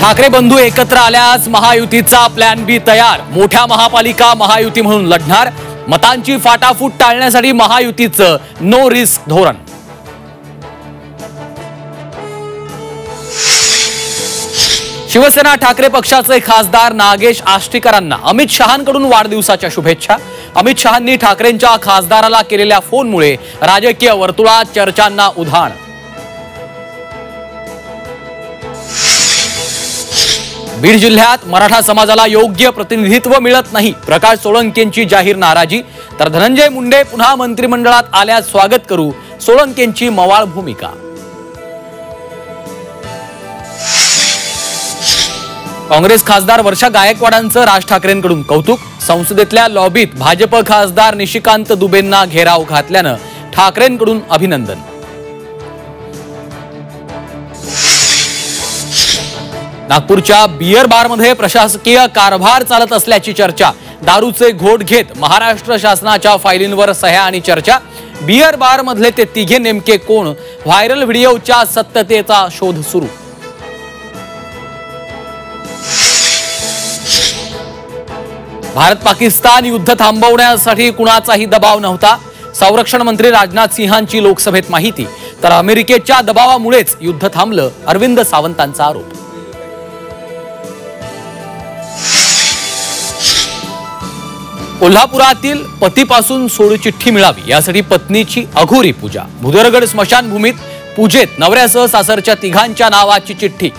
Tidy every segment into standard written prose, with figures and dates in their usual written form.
ठाकरे बंधू एकत्र आल्यास महायुतीचा प्लॅन बी तयार। मोठ्या महापालिका महायुती म्हणून लढणार। मतांची फाटाफूट टाळण्यासाठी महायुतीचं नो रिस्क धोरण। शिवसेना ठाकरे पक्षाचे खासदार नागेश आष्टीकरांना अमित शहांकडून वाढदिवसाच्या शुभेच्छा। अमित शहांनी ठाकरेंच्या खासदाराला केलेल्या फोनमुळे राजकीय वर्तुळात चर्चांना उधाण। बीड जिल्ह्यात मराठा समाजाला योग्य प्रतिनिधित्व मिळत नाही। प्रकाश सोळंकेंची जाहीर नाराजी। तर धनंजय मुंडे पुन्हा मंत्रिमंडळात आल्यास स्वागत करू, सोळंकेंची मवाळ भूमिका। काँग्रेस खासदार वर्षा गायकवाडांचं राज ठाकरेंकडून कौतुक। संसदेतल्या लॉबीत भाजप खासदार निशिकांत दुबेंना घेराव घातल्यानं ठाकरेंकडून अभिनंदन। नागपूरच्या बियर बारमध्ये प्रशासकीय कारभार चालत असल्याची चर्चा। दारूचे घोट घेत महाराष्ट्र शासनाच्या फायलींवर सह्या आणि चर्चा। बियर बार मधले ते तिघे नेमके कोण? व्हायरल व्हिडिओच्या सत्यतेचा शोध सुरू। भारत पाकिस्तान युद्ध थांबवण्यासाठी कुणाचाही दबाव नव्हता। संरक्षण मंत्री राजनाथ सिंहांची लोकसभेत माहिती। तर अमेरिकेच्या दबावामुळेच युद्ध थांबलं, अरविंद सावंतांचा आरोप। कोल्हापुरातील पतीपासून सोडचिठ्ठी मिळावी यासाठी पत्नीची अघोरी पूजा। भुदरगड स्मशानभूमीत पूजेत नवऱ्यासह सासरच्या तिघांच्या नावाची चिठ्ठी।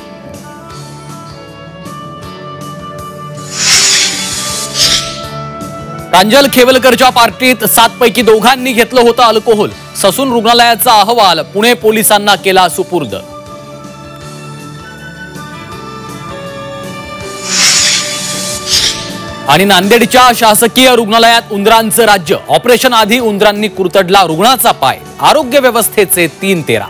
प्रांजल खेवलकरच्या पार्टीत 7 पैकी 2 घेतलं होतं अल्कोहोल। ससून रुग्णालयाचा अहवाल पुणे पोलिसांना केला सुपूर्द। आणि नांदेडच्या शासकीय रुग्णालयात उंदरांचं राज्य। ऑपरेशन आधी उंदरांनी कुरतडला रुग्णाचा पाय। आरोग्य व्यवस्थेचे 3 तेरा।